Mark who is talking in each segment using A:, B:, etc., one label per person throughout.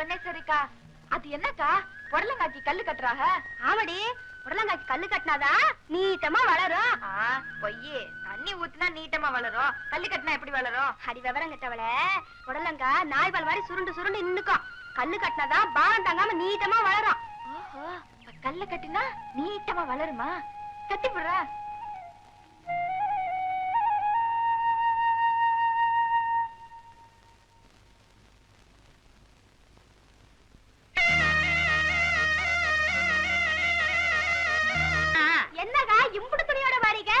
A: புவனேஸ்வரிக்கா, அது என்னக்கா புடலங்காய்க்கு கல்லு கட்டுறாங்க? ஆமாடி, புடலங்காய்க்கு கல்லு கட்டினாதான் நீட்டமா வளரும். பொய்யே, தண்ணி ஊத்துனா நீட்டமா வளரும், கல்லு கட்டினா எப்படி வளரும்? அடி விவரம் கட்டவள, புடலங்கா நாய்பால் மாதிரி சுருண்டு சுருண்டு நின்னுக்கும். கல்லு கட்டினாதான் பாரம் தாங்காம நீட்டமா வளரும். ஓஹோ, கல்லு கட்டினா நீட்டமா வளருமா? கட்டி போடுற. என்னக்கா இம்புடு துணியோட வாரீங்க?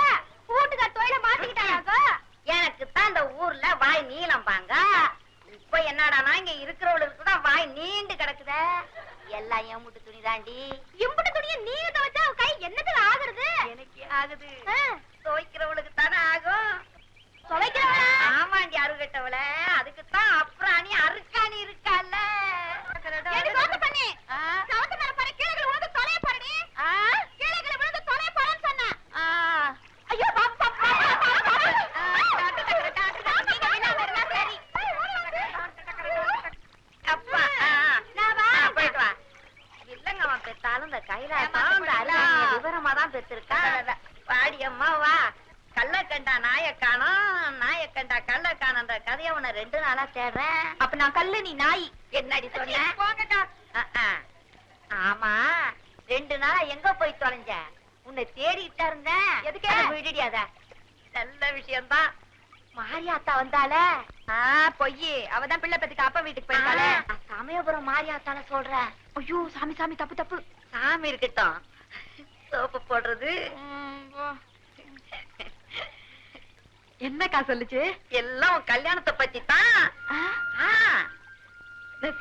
A: கூட்டுக்கார் தொழில மாத்திக்கிட்டாங்க.
B: எனக்கு தான் இந்த ஊர்ல வாய் நீளம் பாங்க. இப்ப என்னடானா இங்க இருக்கிறவளுக்கு தான் வாய் நீண்டு கிடக்குத. எல்லாம் எம்புட்டு துணி தாண்டி.
A: இம்புடு துணியை நீங்க துவைச்சா கை என்னதுல ஆகுறது?
B: எனக்கு ஆகுது. துவைக்கிறவளுக்கு தானே ஆகும்.
A: துவைக்கிறவளா?
B: ஆமாண்டி, அருகட்டவள. அதுக்கு தான் அப்புறம் நீ அருக்காணி இருக்கால. விவரமாதான் பெற்றிருக்கா. வாடி அம்மா வா. கள்ள கண்டா நாயக்கானம், நாயக்கண்டா கள்ள காணன்ற கதைய உன்னை 2 நாளா தேடுறேன்.
A: அப்ப நான் கல்லு, நீ நாய்.
B: என்னடி சொன்ன? ஆமா, 2 நாளா எங்க போய் தொலைஞ்ச? உன்னை தேடிக்கிட்டா இருந்தேன்.
A: எதுக்கு
B: விடுடியாத? நல்ல விஷயம்தான். மாரியாத்தா வந்தால?
A: பொய்யே, அவதான் பிள்ளை பத்துக்கு அப்பா வீட்டுக்கு போயிருக்காளே.
B: சமயபுரம் மாரியாத்தால சொல்ற.
A: ஐயோ சாமி சாமி, தப்பு தப்பு.
B: சாமி இருக்கட்டும், சோப்பு போடுறது.
A: என்னக்கா சொல்லுச்சு?
B: எல்லாம் உன் கல்யாணத்தை பத்தி தான்.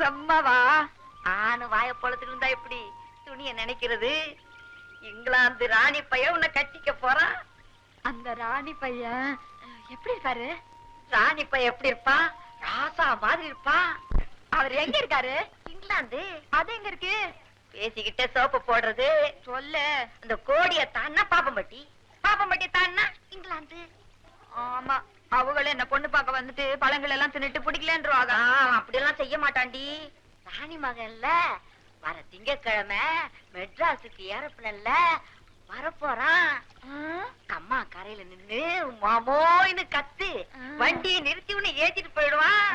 A: செம்மவா?
B: ஆணு வாய பொழத்துட்டு இருந்தா எப்படி துணிய நினைக்கிறது? இங்கிலாந்து ராணி பையன் உன்னை கட்டிக்க போறான்.
A: அந்த ராணி பையன் எப்படி இருக்காரு?
B: ராணி பையன் எப்படி இருப்பான்? ராசா மாதிரி இருப்பான்.
A: அவர் எங்க இருக்காரு?
B: இங்கிலாந்து.
A: அது எங்க இருக்கு?
B: பேசிக்கிட்டே சோப்பு போடுறது.
A: சொல்லு.
B: அந்த கோடிய தான்னா பாப்பம்பட்டி, பாப்பம்பட்டி தான்னா இங்கிலாந்து.
A: ஆமா, அவங்களும் என்ன பொண்ணு பார்க்க வந்துட்டு பழங்கள் எல்லாம் தின்னுட்டு பிடிக்கலன்றாங்க.
B: அப்படி எல்லாம் செய்ய மாட்டாண்டி. ராணி மகன்ல வர திங்கக்கிழமை மெட்ராஸுக்கு ஏறப்பினல்ல வரப்போறான். அம்மா கரையில நின்னு மாமோன்னு கத்து வண்டியை நிறுத்தி உன்னை ஏத்திட்டு போயிடுவான்.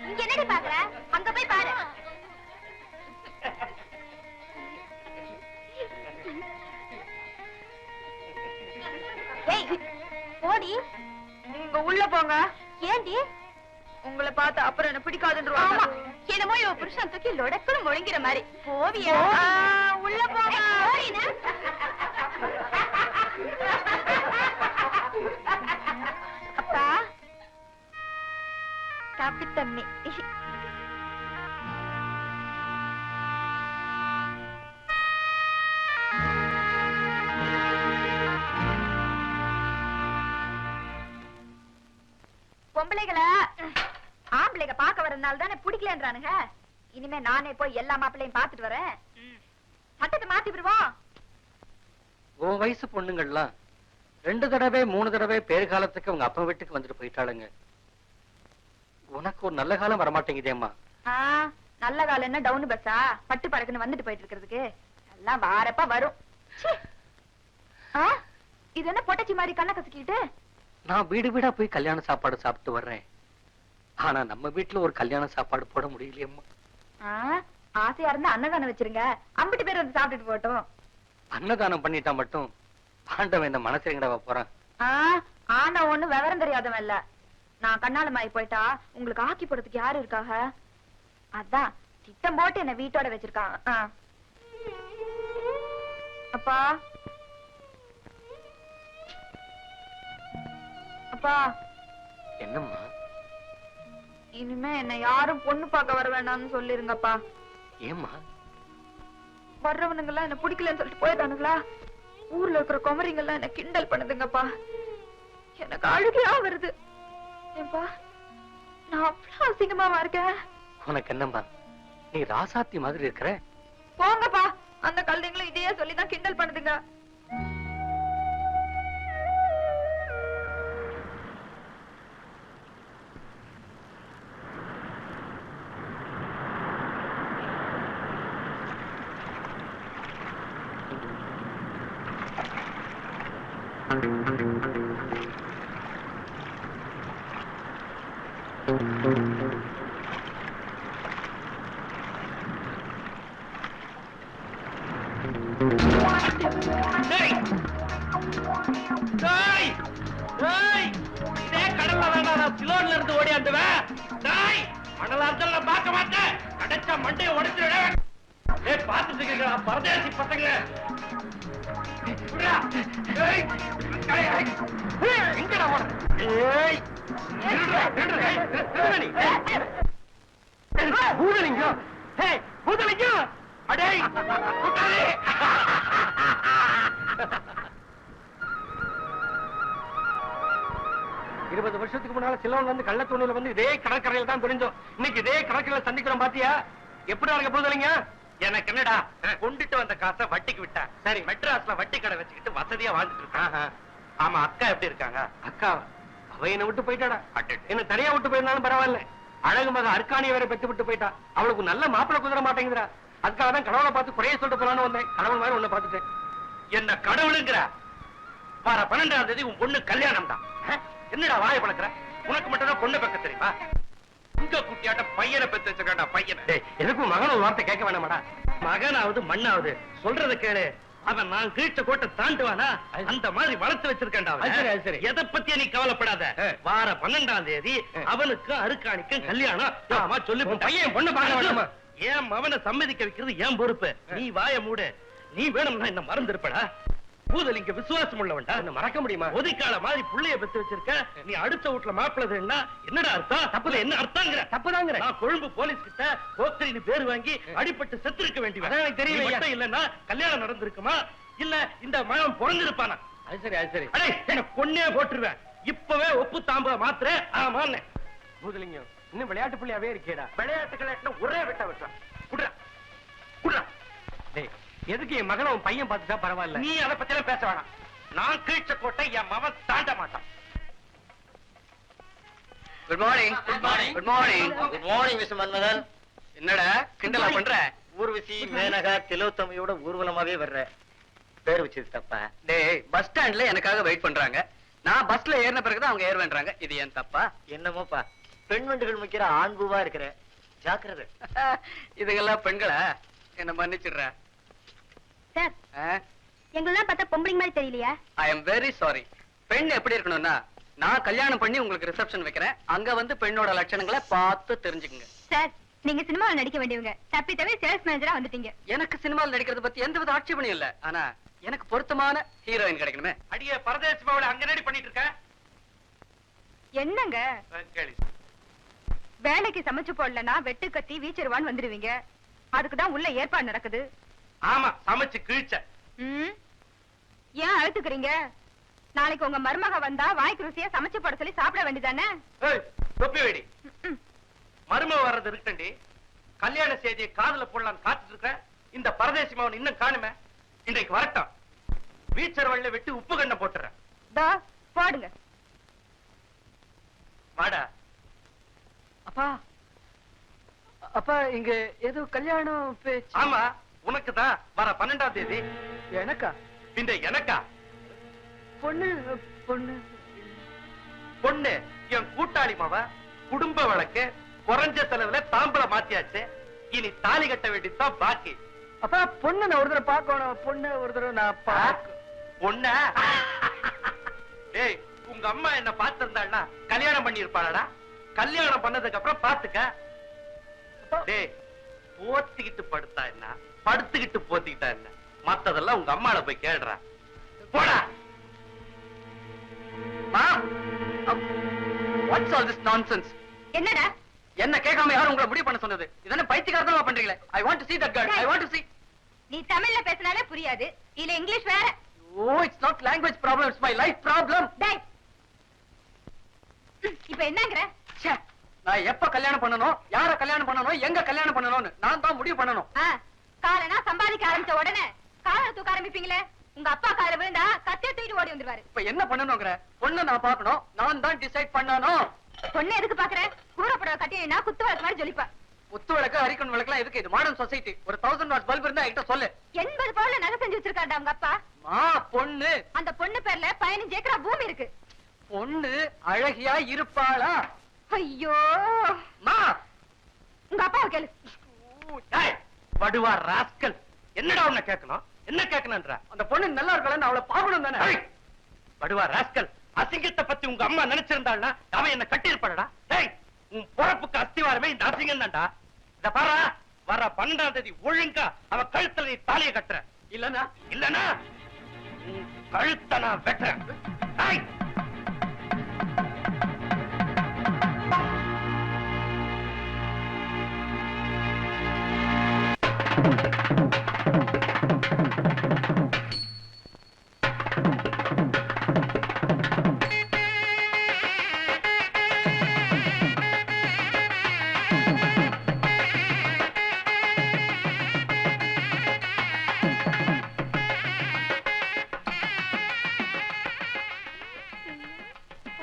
A: இங்க என்னடி பாக்குற? அங்க போய் பாரு. போடி,
B: நீங்க உள்ள போங்க.
A: ஏண்டி?
B: உங்களை பார்த்து அப்புறம் என்ன பிடிக்காதுன்றாங்க.
A: என்னமோ இவ புருஷன் தூக்கி லொடக்குன்னு முழுங்கிற மாதிரி. போவியா?
B: உள்ள போங்க.
A: அப்பா, காப்பி தண்ணி. பொம்பளைகளை ஆம்பளைங்க பாக்க வரதுனால தானே பிடிக்கலன்றானுங்க. இனிமே நானே போய் எல்லா மாப்பிள்ளையும் பாத்துட்டு வரேன். சட்டத்தை மாத்தி விடுவோம்.
C: உன் வயசு பொண்ணுங்கள்லாம் 2 தடவை 3 தடவை பேர் காலத்துக்கு அவங்க அப்பா வீட்டுக்கு வந்துட்டு போயிட்டாளுங்க. உனக்கு ஒரு நல்ல காலம் வரமாட்டேங்குதேம்மா.
A: நல்ல காலம் என்ன டவுன் பஸ்ஸா? பட்டு பறக்குன்னு வந்துட்டு போயிட்டு இருக்கிறதுக்கு எல்லாம் வாரப்பா வரும். இது என்ன பொட்டச்சி மாதிரி கண்ணை கசக்கிட்டு?
C: நான் வீடு வீடா போய் கல்யாண சாப்பாடு சாப்பிட்டு வர்றேன். ஆனா நம்ம வீட்டுல ஒரு கல்யாண சாப்பாடு போட முடியலையம்மா.
A: ஆசையா இருந்தா அன்னதானம் வச்சிருங்க, 50 பேர் வந்து சாப்பிட்டுட்டு போட்டோம்.
C: அன்னதானம் பண்ணிட்டா மட்டும் ஆண்டவன் இந்த மனசு எங்கடா போறான்?
A: ஆனா ஒண்ணு விவரம் தெரியாதவன் இல்ல. நான் கண்ணாலமாயி போயிட்டா உங்களுக்கு ஆக்கி போடுறதுக்கு யாரு இருக்காக? அதான் திட்டம் போட்டு என்ன வீட்டோட வச்சிருக்கான். அப்பா அப்பா,
C: என்னம்மா?
A: இனிமே என்ன யாரும் பொண்ணு பார்க்க வர வேண்டாம்னு சொல்லிருங்கப்பா.
C: ஏம்மா?
A: வர்றவனுங்க எல்லாம் என்ன பிடிக்கலன்னு சொல்லிட்டு போயிட்டானுங்களா? ஊர்ல இருக்கிற குமரிங்க எல்லாம் என்ன கிண்டல் பண்ணுதுங்கப்பா. எனக்கு அழுகையா வருது. ஏன்பா நான் அவ்வளவு அசிங்கமாவா இருக்கேன்?
C: உனக்கு என்னம்மா, நீ ராசாத்தி மாதிரி இருக்கிற.
A: போங்கப்பா, அந்த கழுதைங்களும் இதையே சொல்லிதான் கிண்டல் பண்ணுதுங்க.
D: இதே கடல்ல வேண்டாம் சிலோன்ல இருந்து ஓடி வந்துவேன். மணலாந்தல் பார்க்க மாட்டேன். கிடைச்சா மண்டையை உடைச்சிருவேன். பார்த்துட்டு இருக்கீங்களா பரதேசி பசங்க? எங்கடா பூதலிங்கம், பூதலிங்கம், அடே
C: 20 வருஷத்துக்கு முன்னால சிலோன்ல இருந்து கள்ளத்தூணில வந்து இதே கடற்கரையில தான் புரிஞ்சோம். இன்னைக்கு இதே கடற்கரையில சந்திக்கிறோம். பாத்தியா எப்படி இருக்க போதலிங்க?
D: எனக்கு என்னடா, கொண்டுட்டு வந்த காசை வட்டிக்கு விட்டா. சரி, மெட்ராஸ்ல வட்டி கடை வச்சுக்கிட்டு வசதியா வாழ்ந்துட்டு இருக்காங்க. ஆமா, அக்கா எப்படி இருக்காங்க?
C: அக்கா அவ என்ன விட்டு போயிட்டாடா. என்ன தனியா விட்டு போயிருந்தாலும் பரவாயில்ல. அழகு மக அர்க்கானிய வேற பெத்து விட்டு போயிட்டா. அவளுக்கு நல்ல மாப்பிள்ளை குதிர மாட்டேங்குதுடா. அதுக்காக தான் கடவுளை பார்த்து குறைய சொல்லிட்டு போலான்னு வந்தேன். கடவுள் மாதிரி உன்னை பார்த்துட்டேன்.
D: என்ன கடவுளுங்கிற? வர 12ஆம் தேதி உன் பொண்ணு கல்யாணம் தான். என்னடா வாய பழக்கிற? உனக்கு மட்டும் தான் பொண்ணு பெக்க தெரியுமா? உங்க குட்டியாட்ட பையனை பெத்து வச்சிருக்காண்டா பையனை.
C: எதுக்கும் மகன் ஒரு வார்த்தை கேட்க வேணாமாடா?
D: மகனாவது மண்ணாவது சொல்றத கேளு. அவன் நான் கீழ்ச்ச கோட்டை தாண்டுவானா? அந்த மாதிரி வளர்த்து வச்சிருக்கேன்டா.
C: சரி.
D: எதை பத்திய நீ கவலைப்படாத. வார 12ஆம் தேதி அவனுக்கும் அருக்காணிக்கும் கல்யாணம். ஆமா, சொல்லி
C: பையன் பொண்ணு பார்க்க வேண்டாமா?
D: ஏன் அவனை சம்மதிக்க வைக்கிறது ஏன் பொறுப்பு. நீ வாய மூடு. நீ வேணும்னா என்ன மறந்துருப்படா. பூதலிங்க விசுவாசம் உள்ளவன்டா.
C: மறக்க முடியுமா?
D: ஒதிக்கால மாதிரி புள்ளைய பெத்து வச்சிருக்க. நீ அடுத்த வீட்டுல மாப்பிள்ளதுன்னா என்னடா அர்த்தம்? தப்புல என்ன அர்த்தங்கிற?
C: தப்புதாங்கிற.
D: நான் கொழும்பு போலீஸ் கிட்ட போக்கிரின்னு பேர் வாங்கி அடிபட்டு செத்துருக்க வேண்டியவன்.
C: எனக்கு தெரியல.
D: இல்லன்னா கல்யாணம் நடந்திருக்குமா? இல்ல இந்த மகன் பிறந்திருப்பானா?
C: அது சரி.
D: அடே, என்ன கொன்னே போட்டுருவேன். இப்பவே ஒப்பு தாம்ப மாத்திர. ஆமா,
C: பூதலிங்கம் இன்னும் விளையாட்டு பிள்ளையாவே இருக்கேடா.
D: விளையாட்டுகளை ஒரே வெட்ட வெட்டுறான். குடுறா குடுறா.
C: டேய், எதுக்கு என் மகனை உன் பையன் பார்த்துட்டா பரவாயில்ல.
D: நீ அதை பத்தி பேச வேணாம். நான் கீழ்ச்ச கோட்டை என் மகன் தாண்ட மாட்டான்.
C: Good morning. Good morning mister Manmadhan. என்னடா கிண்டலா பண்ற?
E: ஊர்வசி மேனகா திலோத்தமையோட ஊர்வலமாவே வர்ற. பேர் வச்சது தப்பா?
C: டேய், பஸ் ஸ்டாண்ட்ல எனக்காக வெயிட் பண்றாங்க. நான் பஸ்ல ஏறின பிறகுதான் அவங்க ஏறுவேன்றாங்க. இது ஏன் தப்பா?
E: என்னமோப்பா, பெண் வண்டுகள் முக்கிற ஆண்பூவா இருக்கிற. ஜாக்கிரதை.
C: இதுக்கெல்லாம் பெண்களா? என்ன மன்னிச்சிடுற.
A: சார், எங்களெல்லாம் பார்த்தா பொம்பளைங்க மாதிரி தெரியலையா?
C: I am very sorry. பெண் எப்படி இருக்கணும்னா, நான் கல்யாணம் பண்ணி உங்களுக்கு ரிசப்ஷன் வைக்கிறேன். அங்க வந்து பெண்ணோட லட்சணங்களை பார்த்து தெரிஞ்சுக்குங்க.
A: சார், நீங்க சினிமாவில் நடிக்க வேண்டியவங்க. தப்பி தவிர சேல்ஸ் மேனேஜரா வந்துட்டீங்க.
C: எனக்கு சினிமாவில் நடிக்கிறத பத்தி எந்தவித ஆட்சேபனையும் இல்ல. ஆனா எனக்கு பொருத்தமான ஹீரோயின் கிடைக்கணுமே.
D: அடியே பரதேசி மாவுல அங்க ரெடி பண்ணிட்டு இருக்க.
A: என்னங்க வேலைக்கு சமைச்சு போடலன்னா வெட்டு கத்தி வீச்சிருவான்னு வந்துருவீங்க. அதுக்குதான் உள்ள ஏற்பாடு நடக்குது.
D: ஆமா, சமைச்சு கிழிச்ச.
A: ஏன் அழுத்துக்கிறீங்க? நாளைக்கு உங்க மருமக வந்தா வாய்க்கு ருசியா சமைச்சு போட சொல்லி சாப்பிட வேண்டியதானே?
D: தொப்பி வெடி. மருமக வர்றது இருக்கண்டி. கல்யாண செய்தியை காதுல போடலாம் காத்துட்டு இருக்க. இந்த பரதேசி மாவன் இன்னும் காணுமே. இன்றைக்கு வரட்டும். வீச்சர் வழியில வெட்டி உப்பு கண்ண போட்டுறேன்.
A: போடுங்க.
D: வாடா.
C: அப்பா இங்க ஏதோ கல்யாணம் பேச்சு.
D: ஆமா, உனக்கு தான் வர 12ஆம் தேதி.
C: எனக்கா?
D: இந்த எனக்கா?
C: பொண்ணு
D: என் கூட்டாளி மாவ. குடும்ப வழக்கு குறைஞ்ச செலவுல தாம்பளை மாத்தியாச்சு. இனி தாலி கட்ட வேண்டியதுதான் பாக்கி.
C: அப்பா பொண்ணு நான் ஒரு தடவை பார்க்கணும். பொண்ணு ஒரு தடவை நான்
D: பொண்ண? ஏய், உங்க அம்மா என்ன பார்த்திருந்தாள்னா கல்யாணம் பண்ணி இருப்பாளடா. கல்யாணம் பண்ணதுக்கு அப்புறம் பாத்துக்க. டேய், போத்திக்கிட்டு படுத்தா என்ன, படுத்துக்கிட்டு போத்திக்கிட்டா என்ன, மத்ததெல்லாம் உங்க அம்மால போய் கேடுறா. போடா.
C: What's all this nonsense?
A: என்னடா
C: என்ன கேட்காம யாரும் உங்களை முடிவு பண்ண சொன்னது? இதென்ன பைத்தியக்காரத்தனமா பண்றீங்களே? I want to see that girl. I want to see.
A: நீ தமிழ்ல பேசினாலே புரியாது, இல்ல இங்கிலீஷ் வேற.
C: Oh, it's not language problem, it's my life problem.
A: டேய், இப்ப என்னங்கற?
C: ச்சே, நான் எப்ப கல்யாணம் பண்ணனும், யார கல்யாணம் பண்ணனும், எங்க கல்யாணம் பண்ணனும்னு நான் தான் முடிவு பண்ணனும்.
A: காலனா சம்பாதிக்க ஆரம்பிச்ச உடனே காலரை தூக்க ஆரம்பிப்பீங்களே, உங்க அப்பா கால விழுந்தா கத்திய தூக்கிட்டு ஓடி வந்துருவாரு.
C: இப்ப என்ன பண்ணனும்ங்கற? பொண்ணு நான் பார்க்கணும், நான் தான் டிசைட் பண்ணனும்.
A: பொண்ணு எதுக்கு பாக்குற? கூறப்பட கட்டினா குத்து வழக்கு மாதிரி ஜொலிப்பா.
C: குத்து விளக்கு, அரிக்கன் விளக்குலாம் எதுக்கு? இது மாடர்ன் சொசைட்டி. ஒரு 1000 வாட் பல்ப் இருந்தா என்கிட்ட சொல்லு.
A: 80 பவுன்ல நகை செஞ்சு வச்சிருக்காடா உங்க அப்பா.
C: பொண்ணு,
A: அந்த பொண்ணு பேர்ல 15 ஏக்கரா பூமி இருக்கு.
C: பொண்ணு அழகியா இருப்பாளா?
A: ஐயோ,
C: மா,
A: உங்க அப்பாவை கேளு.
D: டேய், படுவா ராஸ்கல், என்னடா உன்னை கேட்கணும்? என்ன கேட்கணும்ன்ற?
C: அந்த பொண்ணு நல்லா இருக்கலாம், அவளை பார்க்கணும் தானே?
D: டேய், படுவா ராஸ்கல், அசிங்கத்தை பத்தி உங்க அம்மா நினைச்சிருந்தாள்னா அவன் என்ன கட்டி இருப்பாடா. டேய், உன் பொறப்புக்கு அஸ்திவாரமே இந்த அசிங்கம் தான்டா. இத பாரா, வர 12ஆம் தேதி ஒழுங்கா அவ கழுத்துல நீ தாலியை கட்டுற.
C: இல்லனா
D: இல்லனா உன் கழுத்தை நான் வெட்டுறேன். டேய்,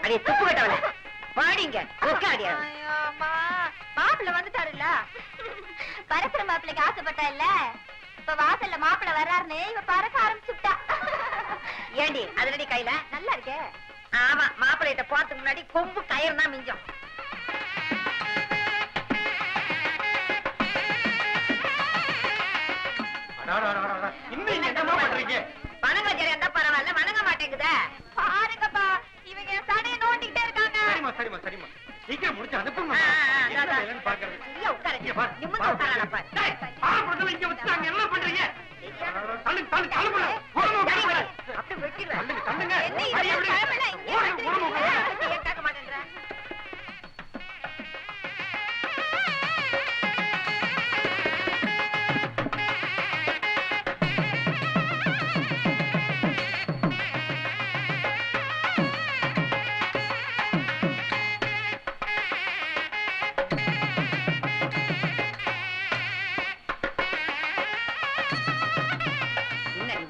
B: அடே துப்பு கட்டவள, வாடிங்க உட்காடியா.
A: மாப்பிள்ள வந்துட்டாருல்ல, பரசுற மாப்பிள்ளைக்கு ஆசைப்பட்டா இல்ல, இப்ப வாசல்ல மாப்பிள்ள வர்றாருன்னு இவ பறக்க ஆரம்பிச்சுட்டா.
B: ஏண்டி அதுலடி கையில
A: நல்லா இருக்கே.
B: ஆமா, மாப்பிள்ளைகிட்ட போறதுக்கு முன்னாடி கொம்பு கயிறு தான் மிஞ்சம்.
D: இன்னும் இங்க என்னமா பண்றீங்க?
B: வணங்க ஜெரி, அந்த பரவாயில்ல, வணங்க மாட்டேங்குதே.
A: பாருங்கப்பா, இவங்க என் சடையை நோண்டிக்கிட்டே இருக்காங்க.
D: சரிம்மா சரிம்மா சரிம்மா, சீக்கிரம் முடிச்சு அனுப்புங்க. என்ன வேலைன்னு பாக்குறது.
B: ஐயா உட்காரு,
D: இங்க பாரு,
B: நிமிர்ந்து உட்காரலாம் பாரு.
D: டேய், ஆம்பளை இங்க வச்சுட்டாங்க, என்ன பண்றீங்க? தள்ளு தள்ளு தள்ளுங்க. ஓரமா உட்காருங்க.
B: அப்படியே வெட்டிடுவேன்.
D: தள்ளுங்க தள்ளுங்க.
A: என்ன இது,
D: அடி, அப்படி.
A: கிளம்பல, இங்கே
D: ஓரமா, ஓரமா உட்காருங்க.
B: ஏன் கேட்க மாட்டேன்ற?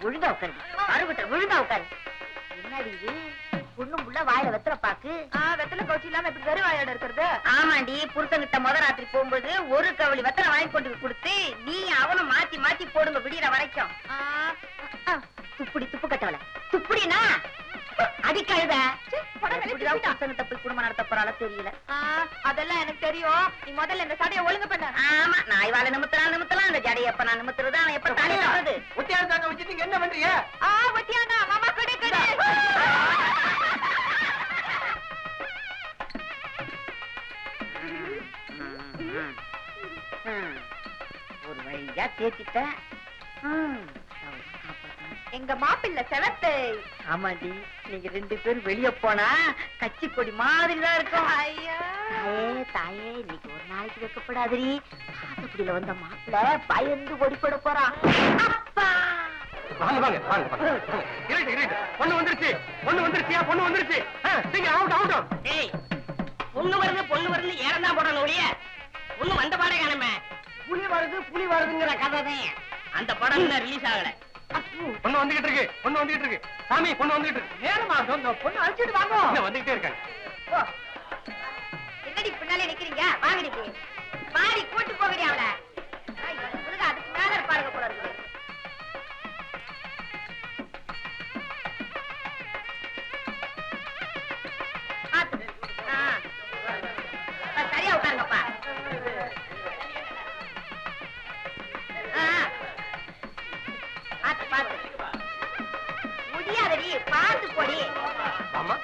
B: விழுந்தா உட்காரு, அறுபட்டு விழுந்தா உட்காரு. என்னடி இது, புண்ணும் புள்ள வாயில வெத்தல பாக்கு.
A: வெத்தலை கவுச்சி இல்லாம இப்படி வெறும் வாயோட இருக்கிறது.
B: ஆமாண்டி, புருஷங்கிட்ட முத ராத்திரி போகும்போது ஒரு கவளி வெத்தலை வாங்கி கொண்டு போய் கொடுத்து நீ அவனும் மாத்தி மாத்தி போடுங்க விடியற வரைக்கும். துப்புடி துப்பு கட்டவள, துப்புடினா அடிக்கழுத. புருஷங்கிட்ட போய் குடும்பம் நடத்த போறால தெரியல.
A: அதெல்லாம் எனக்கு தெரியும். நீ முதல்ல இந்த சடையை ஒழுங்கு பண்ண.
B: ஆமா, நான் இவாள நிமித்தலாம் இந்த ஜடைய எப்ப நான் நிமித்துறது, அவன் எப்ப தானே தர்றது.
C: ஒட்டியார் தாங்க வச்சு நீங்க என்ன பண்றீங்க?
A: ஒட்டியானா மாமா கடு கடு.
B: ஒரு வழியா தேத்திட்டேன்.
A: எங்க மாப்பிள்ள செவத்தை.
B: ஆமாண்டி, நீங்க 2 பேரும் வெளிய போனா கட்சி கொடி மாதிரிதான் இருக்கும்.
A: ஐயா
B: தாயே தாயே, இன்னைக்கு ஒரு நாளைக்கு வைக்கப்படாதீ. காசப்படியில வந்த மாப்பிள்ள பயந்து கொடி போட போறான். அப்பா
C: வாங்க வாங்க வாங்க வாங்க. இருட்டு இருட்டு. பொண்ணு வந்துருச்சு, பொண்ணு வந்துருச்சியா, பொண்ணு வந்துருச்சு. நீங்க அவுட் அவுட்.
B: ஏய், பொண்ணு வருது ஏறந்தா போடணும் ஒழிய பொண்ணு வந்த பாடே காணுமே.
C: புலி வருதுங்கிற கதை தான்.
B: அந்த படம் இன்னும் ரிலீஸ் ஆகல.
C: பொண்ணு வந்துகிட்டு இருக்கு, பொண்ணு வந்துகிட்டு இருக்கு. சாமி, பொண்ணு வந்துகிட்டு இருக்கு. நேரமா இந்த பொண்ணு அழைச்சிட்டு வாங்க. வந்துகிட்டே இருக்காங்க.
A: என்னடி பின்னாலே நிக்கிறீங்க? வாங்கடி போய் பாடி கூட்டு போகடி அவள. அதுக்கு மேல இருப்பாருங்க போல இருக்கு.
B: சரியா உட்காருங்கப்பா.
A: பாத்து முடியாதடி, பாத்து போடி.
C: ஆமா,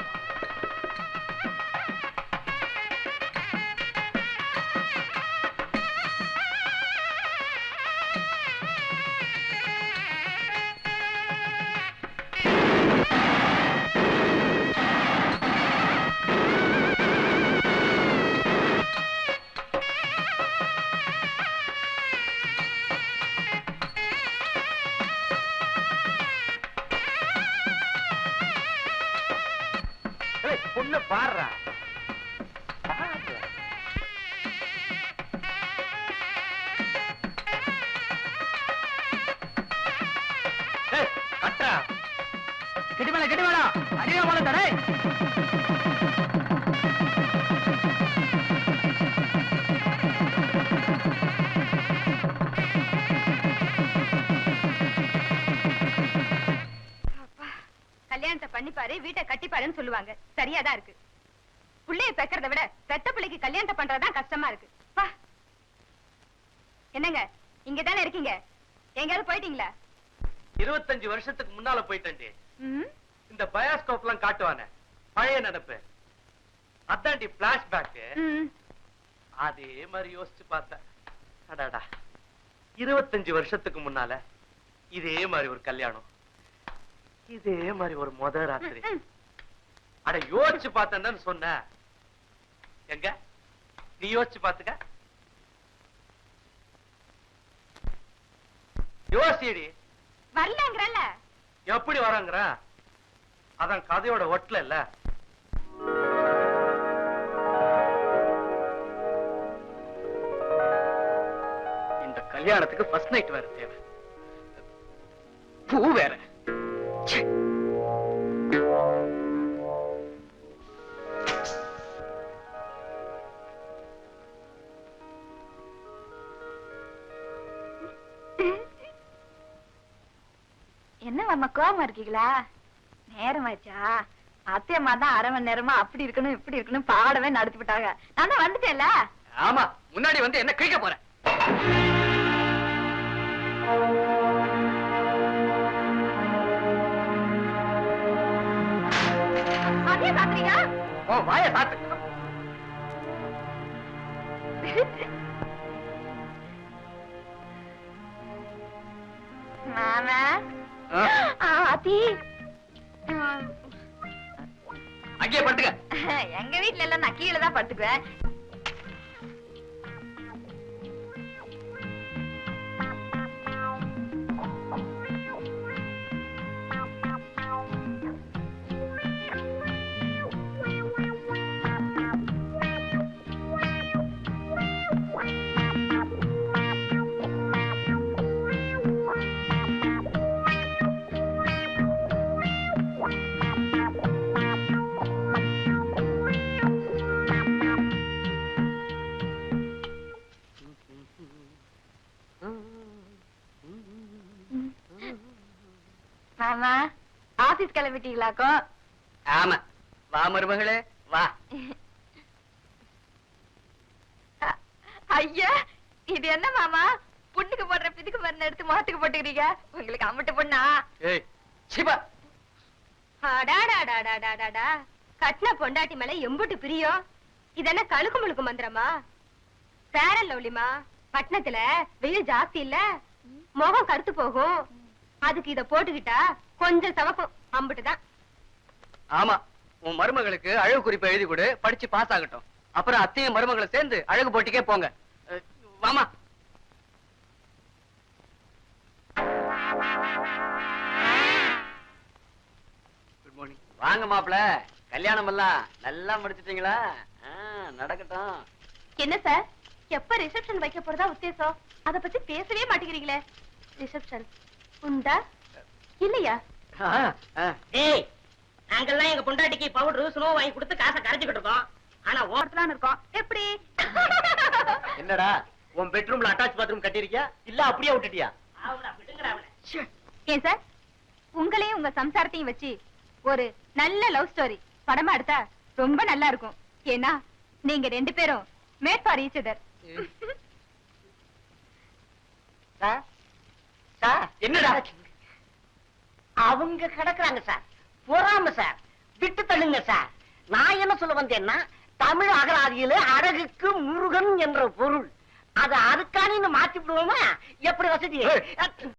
D: பொண்ணு பாடுறா. கட்டா
C: கெட்டிமேளா கெட்டிமேளா அதிகமா போல தரே.
A: கல்யாணத்தை பண்ணிப்பாரு வீட்டை கட்டிப்பாருன்னு சொல்லுவாங்க. சரியாதான் இருக்கு. புள்ளைய பெக்கறத விட பெத்த பிள்ளைக்கு கல்யாணத்தை பண்றதுதான் கஷ்டமா இருக்கு. வா. என்னங்க இங்கதானே இருக்கீங்க? எங்கயாவது போயிட்டீங்களா?
D: 25 வருஷத்துக்கு முன்னால போயிட்டேன்டி.
A: ம்.
D: இந்த பயோஸ்கோப் எல்லாம் காட்டுவானே பழைய நினைப்பு, அதான்டி பிளாஷ்பேக்.
A: ம்.
D: அதே மாதிரி யோசிச்சு பார்த்தேன். அடாடா 25 வருஷத்துக்கு முன்னால இதே மாதிரி ஒரு கல்யாணம், இதே மாதிரி ஒரு முத ராத்திரி. அட யோசிச்சு பார்த்தேன்னு சொன்ன. எங்க நீ யோசிச்சு பாத்துக்க. யோசிடி.
A: வரலங்கறல்ல.
D: எப்படி வராங்கற? அதான் கதையோட ஒட்டல இல்ல. இந்த கல்யாணத்துக்கு ஃபர்ஸ்ட் நைட் வேற தேவை, பூ வேற. ச்சே.
A: என்ன மாமா கோவமா இருக்கீங்களா? நேரமாச்சா? அத்தையம்மா தான் அரை மணி நேரமா அப்படி இருக்கணும் இப்படி இருக்கணும் பாடவே நடத்தி விட்டாங்க. நான் தான் வந்துட்டேன்ல.
D: ஆமா, முன்னாடி வந்து என்ன கிழிக்க போற?
A: அதே பாக்குறீங்க?
D: ஓ வாய சாத்து.
A: மாமா ஆத்தி
D: அங்கேயே படுத்துக்க.
A: எங்க வீட்டுல எல்லாம் நான் கீழே தான் படுத்துக்குவேன். மாமா ஆபீஸ் கிளம்பிட்டீங்களாக்கோ?
D: ஆமா, வா மருமகளே வா.
A: ஐயா இது என்ன மாமா? புண்ணுக்கு போடுற பிதுக்கு மருந்து எடுத்து முகத்துக்கு போட்டுக்கிறீங்க. உங்களுக்கு அம்மட்டு பொண்ணா?
D: ஏய் சிவா,
A: அடாடாடாடாடாடா, கட்டின பொண்டாட்டி மேல எம்புட்டு பிரியம். இது என்ன கழுக்கு முழுக்கு மந்திரமா? ஃபேர் அண்ட் லவ்லிமா, பட்டணத்துல வெயில் ஜாஸ்தி இல்ல, முகம் கருத்து போகும். அதுக்கு இத போட்டுக்கிட்டா கொஞ்சம் சவக்கும், அம்புட்டுதான்.
D: ஆமா, உன் மருமகளுக்கு அழகு குறிப்பை எழுதி கொடு, படிச்சு பாஸ் ஆகட்டும். அப்புறம் அத்தையும் மருமகளை சேர்ந்து அழகு போட்டிக்கே போங்க. வாமா. Good morning. வாங்க மாப்ள, கல்யாணம் எல்லாம் நல்லா முடிச்சிட்டீங்களா? நடக்கட்டும்.
A: என்ன சார், எப்ப ரிசப்ஷன் வைக்க போறதா உத்தேசம்? அத பத்தி பேசவே மாட்டேங்கிறீங்களே. ரிசப்ஷன் உண்டா இல்லையா?
B: ஏய், நாங்கெல்லாம் எங்க பொண்டாட்டிக்கு பவுடர் ஸ்னோ வாங்கி கொடுத்து காசை கரைச்சுக்கிட்டு இருக்கோம். ஆனா
A: ஓட்டலான்னு இருக்கோம். எப்படி?
E: என்னடா உன் பெட்ரூம்ல அட்டாச் பாத்ரூம் கட்டிருக்கியா இல்ல அப்படியே விட்டுட்டியா?
A: ஏன் சார், உங்களையும் உங்க சம்சாரத்தையும் வச்சு ஒரு நல்ல லவ் ஸ்டோரி படமா எடுத்தா ரொம்ப நல்லா இருக்கும். ஏன்னா நீங்க ரெண்டு பேரும் மேட் ஃபார் ஈச் அதர்.
B: என்னடா அவங்க கிடக்குறாங்க சார், பொறாம சார், விட்டு தள்ளுங்க சார். நான் என்ன சொல்ல வந்தேன்னா, தமிழ் அகராதியில அழகுக்கு முருகன் என்ற பொருள், அதை அதுக்கான மாத்தி விடுவோமா? எப்படி வசதி?